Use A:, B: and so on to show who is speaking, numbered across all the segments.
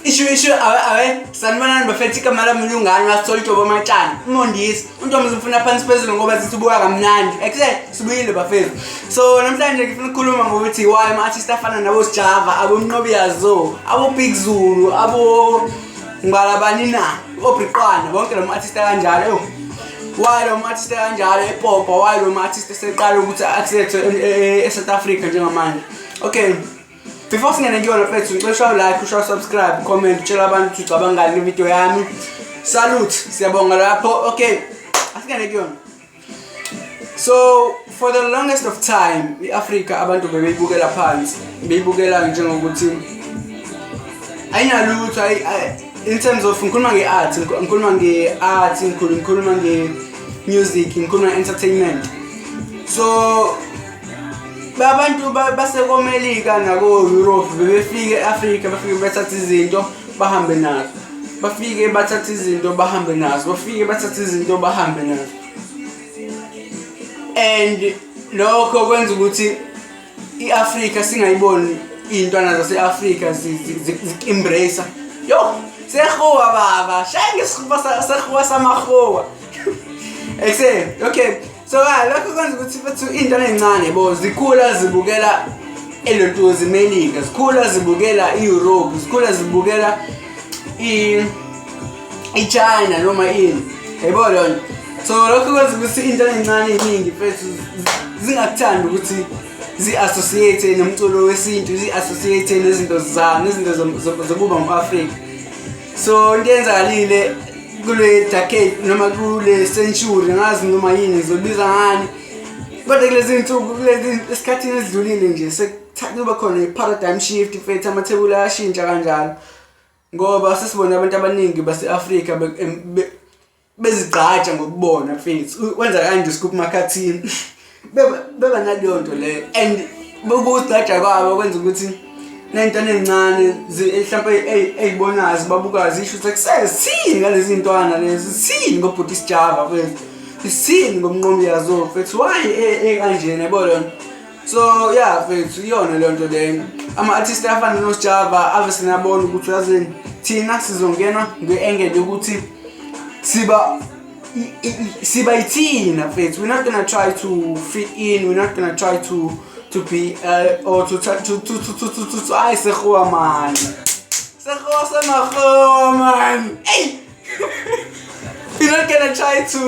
A: ishu awe sanibonani bafethi kamala mlungane ngasolito bomatshana umondisi untombi ufuna phansi phezulu ngoba sithi ubuka kamnandi ekuse sibuyile bafethu. So namhlanje ngifuna ukukhuluma ngokuthi why ama artists afana nabo Sjava abo Mnqobiyazo abo Big Zulu abo Ngbalabani na oBriqwana bonke lama artists kanjalo why lo artist kanjalo ePopa why lo artist eseqala ukuthi accept eSouth Africa njengamanje. Okay, before singene kuyona mfethu ngicela like, ushaye subscribe, comment, utshela abantu ukuthi ucabangani ngevideo yami. Salute, siyabonga lapho. Okay, asingene kuyona. So for the longest of time iAfrica abantu bebeyibukela phansi, beyibukela njengokuthi ayinalutho in terms of ngikhuluma ngeart, ngikhuluma ngeart, ngikhuluma ngemusic, ngikhuluma entertainment. So abantu basekomelika nako Europe bebefike eAfrica bafike bathatha izinto bahambe nazo, bafike bathatha izinto bahambe nazo, bafike bathatha izinto bahambe nazo, and lokho kwenza ukuthi iAfrica singayiboni intwana zaseAfrica zi-embrace yo sekhuwa baba shayenge sekhuwa samakhuwa ekuse. Okay, so lokho kwenza ukuthi bethu intwana ezincane bo zikhula zibukela eLontozi Melika, zikhula zibukela eEurope, zikhula zibukela eChina noma ini yebo lona. So lokho kwenza ukuthi intwana ezincane eziningi bethu zingakuthanda ukuthi zi-associate nomculo wesintu, zi-associate nezinto nezinto zokuba umAfrika. So into yenzakalile kule decade noma kule century ngazi noma yini ngizobiza ngani, kodwa kulezi insuku kulezi esikhathini esidlulile nje sekuba khona i-paradigm shift mfethu, amathebula ayashintsha kanjalo ngoba sesibona abantu abaningi base-Afrika bezigqaja ngokubona mfethu wenza kanje Scoop Makhathini beba naleyo nto leyo, and bokuzigqaja kwabo kwenza ukuthi nentwana ezincane mhlawumbe ezibonayo zibabuka zisho ukuthi kusesini ngalezi ntwana lezi, sini ngobhuti Sjava mfethu, sini ngomNqobiyazo mfethu, why kanjena yabo lona. So yeah mfethu iyona le nto leyo. Ama-artists afana noSjava ave sinabona ukuthi yazini thina sizongena nge-angle yokuthi siba ithina mfethu. We're not gonna try to fit in, we're not gonna try to be or to I sekhuwa man, sekhuwa samakhuwa man, hey. We're not gonna try to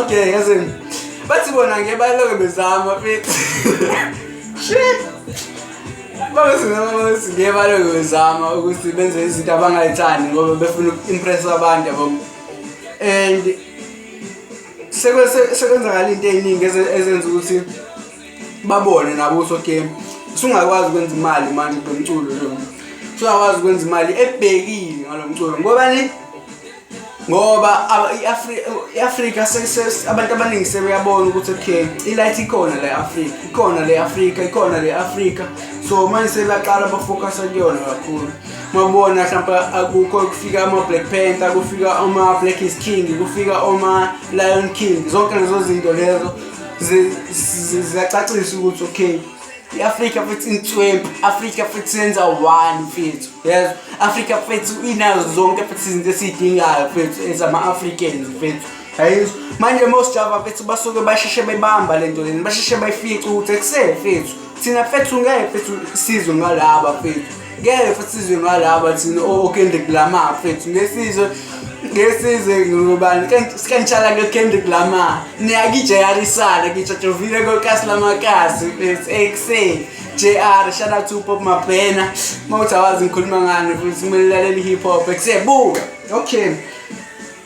A: okay yazini bathi bona ngebaloke bezama mfethu shit baba singebaloke bezama ukuthi benze izinto abangayithandi ngoba befuna ukuimpress abantu yabo, and sekwenzakala into eziningi ezenza ukuthi babone nabo ukuthi okay usungakwazi ukwenza imali manje ngomculo lo, usungakwazi ukwenza imali ebhekile ngalomculo ngoba iAfrica abantu abaningi sebeyabona ukuthi okay ilight ikhona la eAfrica, ikhona le Africa, ikhona le Africa. So manje sebaqala bafocus kuyona kakhulu. Mabona mhlawumbe akukho kufika ama Black Panther, kufika ama Black is King, kufika ama Lion King, zonke lezo zinto lezo ziyacacisa ukuthi okay iAfrica futhi intswempu, Africa futhi senza one mfethu, yes Africa futhi inazo zonke futhi izinto esizidingayo mfethu ezama-Africans mfethu. Hayi manje moSjava mfethu basuke basheshe bebamba lento leni, basheshe bayifica ukuthi ekuse mfethu thina mfethu ngeke mfethu sizwe ngalaba mfethu, ngeke futhi sizwe ngalaba thina oKendrick Lamar mfethu, ngesizwe ngubani sikantshala ngeKendrick Lamar niyakijayarisana ngitshatshovile koKasi Lamakasi ekuse JR. Shout out to Pop Mapena mawuthi awazi ngikhuluma ngani futhi kumele lalela hip hop ekuse buka. Okay,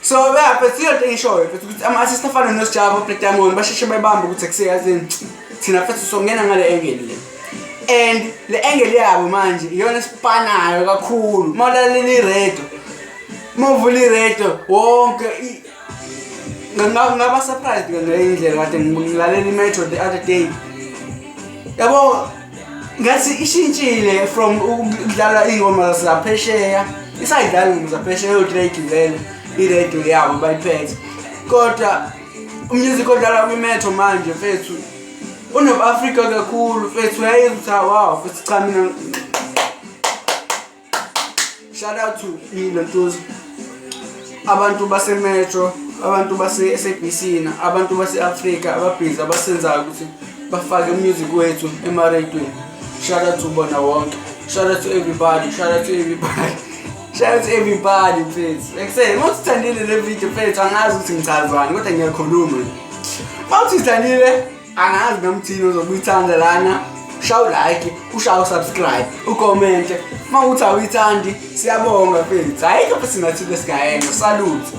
A: so yeah but yonke ngishoyo ukuthi ama-artists afana noSjava Platinum basheshe bayibamba ukuthi ekuse yazini thina futhi songena ngale angle le, and le angle yabo manje iyona sipanayo kakhulu. Mawulalela iRadio, mawuvula iRadio wonke ngaba surprised ngendlela kade ngilalela iMetro the other day yabo, ngathi ishintshile from ukudlala ingoma zaphesheya, isayidlala ingoma zaphesheya uDrake vele iRadio yabo bayiphethe, kodwa umusic odlala kwiMetro manje mfethu unob-Africa kakhulu mfethu, yayithi wow futhi cha mina shout out to Ilontuzo, abantu base-Metro, abantu base-SABC, abantu base-Afrika ababhizi abasenzayo ukuthi bafake music wethu ema-radioweni. Shout out to bona wonke, shout out to everybody, shout out to everybody, shout out to everybody mfethu. Ekuseni uma uthandile le video mfethu, angazi ukuthi ngichazani kodwa ngiyakhuluma. Uma uthandile angazi nomthini ozokuyithanda lana. Ushawu like, ushawu subscribe, ucommente. Uma uthi awuyithandi siyabonga mfethu. Ayikho futhi nathi lesigayenge. Salute.